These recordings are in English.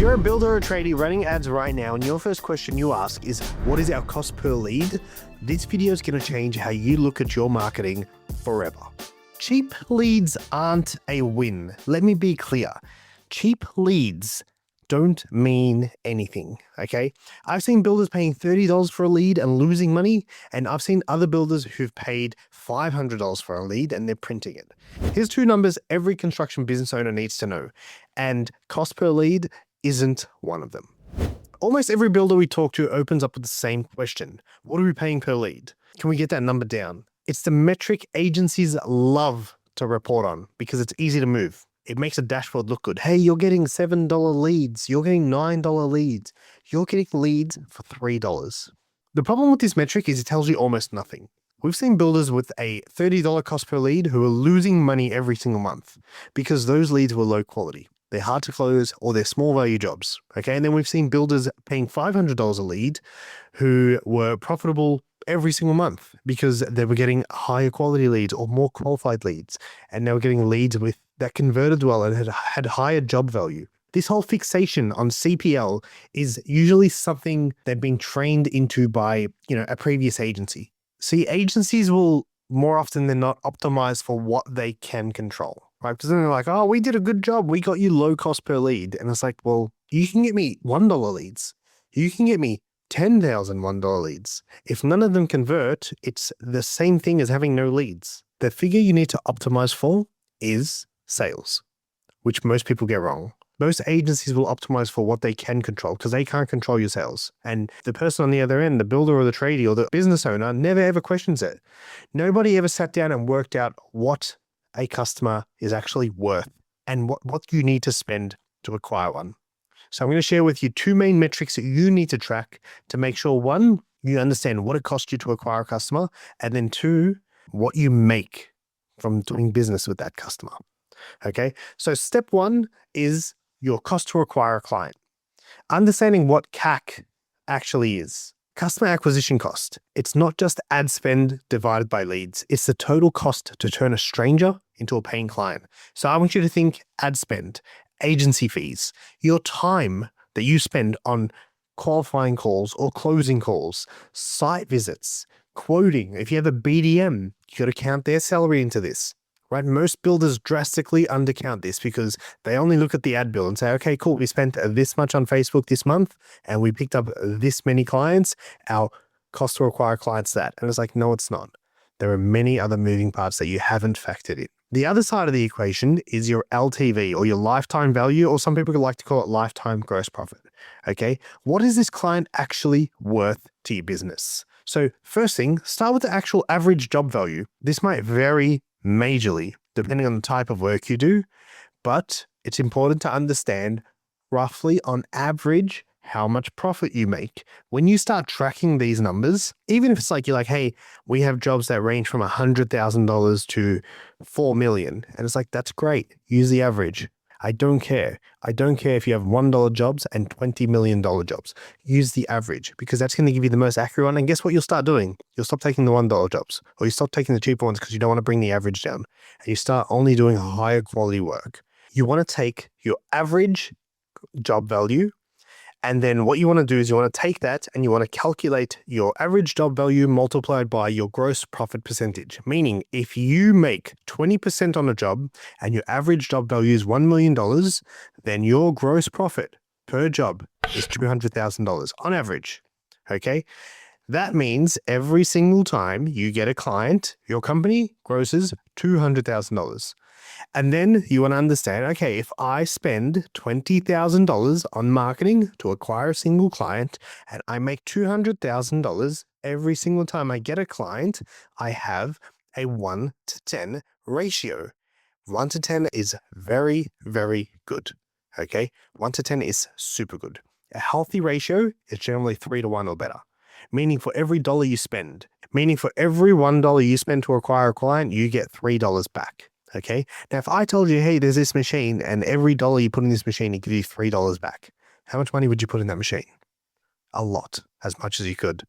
you're a builder or a tradie running ads right now and your first question you ask is, what is our cost per lead? This video is going to change how you look at your marketing forever. Cheap leads aren't a win. Let me be clear. Cheap leads don't mean anything, okay? I've seen builders paying $30 for a lead and losing money, and I've seen other builders who've paid $500 for a lead and they're printing it. Here's two numbers every construction business owner needs to know, and cost per lead isn't one of them. Almost every builder we talk to opens up with the same question. What are we paying per lead? Can we get that number down? It's the metric agencies love to report on because it's easy to move. It makes a dashboard look good. Hey, you're getting $7 leads. You're getting $9 leads. You're getting leads for $3. The problem with this metric is it tells you almost nothing. We've seen builders with a $30 cost per lead who are losing money every single month because those leads were low quality. They're hard to close or they're small value jobs. Okay. And then we've seen builders paying $500 a lead who were profitable every single month because they were getting higher quality leads or more qualified leads. And they were getting leads with that converted well and had higher job value. This whole fixation on CPL is usually something they've been trained into by, a previous agency. See, agencies will more often than not optimize for what they can control, right? Because then they're like, oh, we did a good job. We got you low cost per lead. And it's like, well, you can get me $1 leads. You can get me 10,000 $1 leads. If none of them convert, it's the same thing as having no leads. The figure you need to optimize for is sales, which most people get wrong. Most agencies will optimize for what they can control because they can't control your sales. And the person on the other end, the builder or the tradie or the business owner, never ever questions it. Nobody ever sat down and worked out what a customer is actually worth and what you need to spend to acquire one. So I'm going to share with you two main metrics that you need to track to make sure, one, you understand what it costs you to acquire a customer, and then two, what you make from doing business with that customer. Okay, so step one is your cost to acquire a client. Understanding what CAC actually is. Customer acquisition cost. It's not just ad spend divided by leads. It's the total cost to turn a stranger into a paying client. So I want you to think ad spend, agency fees, your time that you spend on qualifying calls or closing calls, site visits, quoting. If you have a BDM, you got to count their salary into this. Right? Most builders drastically undercount this because they only look at the ad bill and say, okay, cool, we spent this much on Facebook this month and we picked up this many clients. Our cost to acquire clients that. And it's like, no, it's not. There are many other moving parts that you haven't factored in. The other side of the equation is your LTV or your lifetime value, or some people like to call it lifetime gross profit. Okay. What is this client actually worth to your business? So first thing, start with the actual average job value. This might vary majorly depending on the type of work you do, but it's important to understand roughly on average how much profit you make. When you start tracking these numbers, even if it's like you're like, hey, we have jobs that range from $100,000 to $4 million, and it's like, that's great. Use the average. I don't care. I don't care if you have $1 jobs and $20 million jobs. Use the average because that's going to give you the most accurate one. And guess what you'll start doing? You'll stop taking the $1 jobs, or you stop taking the cheaper ones because you don't want to bring the average down. And you start only doing higher quality work. You want to take your average job value, and then what you want to do is you want to take that and you want to calculate your average job value multiplied by your gross profit percentage. Meaning if you make 20% on a job and your average job value is $1 million, then your gross profit per job is $200,000 on average. Okay. That means every single time you get a client, your company grosses $200,000. And then you want to understand, okay, if I spend $20,000 on marketing to acquire a single client and I make $200,000 every single time I get a client, I have a 1 to 10 ratio. 1 to 10 is very, very good. Okay. 1 to 10 is super good. A healthy ratio is generally 3 to 1 or better. Meaning for every dollar you spend, meaning for every $1 you spend to acquire a client, you get $3 back. Okay. Now, if I told you, hey, there's this machine and every dollar you put in this machine, it gives you $3 back. How much money would you put in that machine? A lot, as much as you could.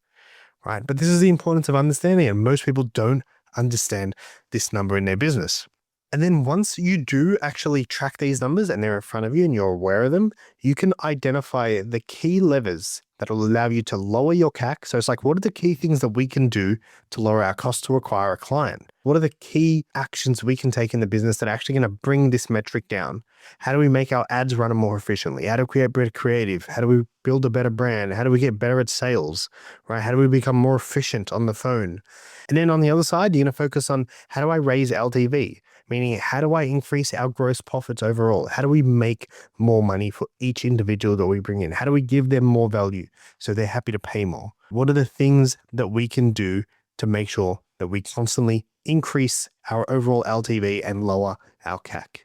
Right. But this is the importance of understanding, and most people don't understand this number in their business. And then once you do actually track these numbers and they're in front of you and you're aware of them, you can identify the key levers that will allow you to lower your CAC. So it's like, what are the key things that we can do to lower our cost to acquire a client? What are the key actions we can take in the business that are actually going to bring this metric down? How do we make our ads run more efficiently? How do we create better creative? How do we build a better brand? How do we get better at sales, right? How do we become more efficient on the phone? And then on the other side, you're going to focus on how do I raise LTV? Meaning, how do I increase our gross profits overall? How do we make more money for each individual that we bring in? How do we give them more value so they're happy to pay more? What are the things that we can do to make sure that we constantly increase our overall LTV and lower our CAC?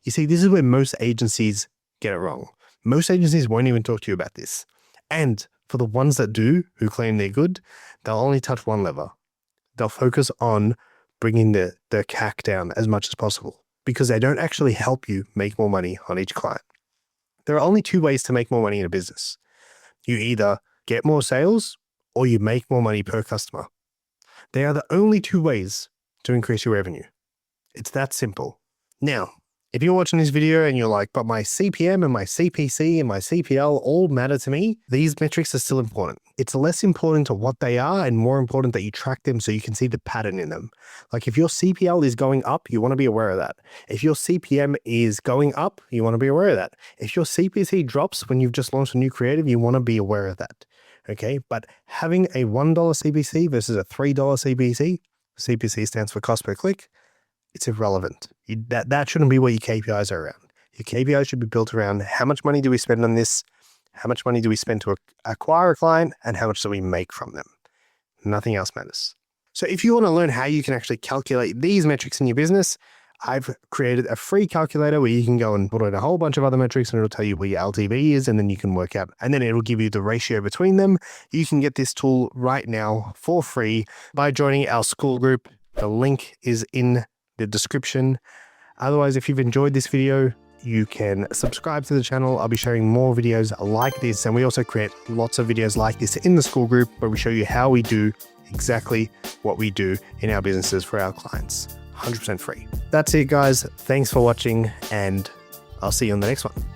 You see, this is where most agencies get it wrong. Most agencies won't even talk to you about this. And for the ones that do, who claim they're good, they'll only touch one lever. They'll focus on bringing the CAC down as much as possible because they don't actually help you make more money on each client. There are only two ways to make more money in a business. You either get more sales or you make more money per customer. They are the only two ways to increase your revenue. It's that simple. Now, if you're watching this video and you're like, but my CPM and my CPC and my CPL all matter to me, these metrics are still important. It's less important to what they are and more important that you track them so you can see the pattern in them. Like if your CPL is going up, you want to be aware of that. If your CPM is going up, you want to be aware of that. If your CPC drops when you've just launched a new creative, you want to be aware of that. Okay, but having a $1 CPC versus a $3 CPC, CPC stands for cost per click, it's irrelevant. That shouldn't be what your KPIs are around. Your KPIs should be built around how much money do we spend on this, how much money do we spend to acquire a client, and how much do we make from them. Nothing else matters. So if you want to learn how you can actually calculate these metrics in your business, I've created a free calculator where you can go and put in a whole bunch of other metrics and it'll tell you where your LTV is and then you can work out and then it'll give you the ratio between them. You can get this tool right now for free by joining our school group. The link is in the description. Otherwise, if you've enjoyed this video, you can subscribe to the channel. I'll be sharing more videos like this. And we also create lots of videos like this in the school group where we show you how we do exactly what we do in our businesses for our clients. 100% free. That's it, guys. Thanks for watching and I'll see you on the next one.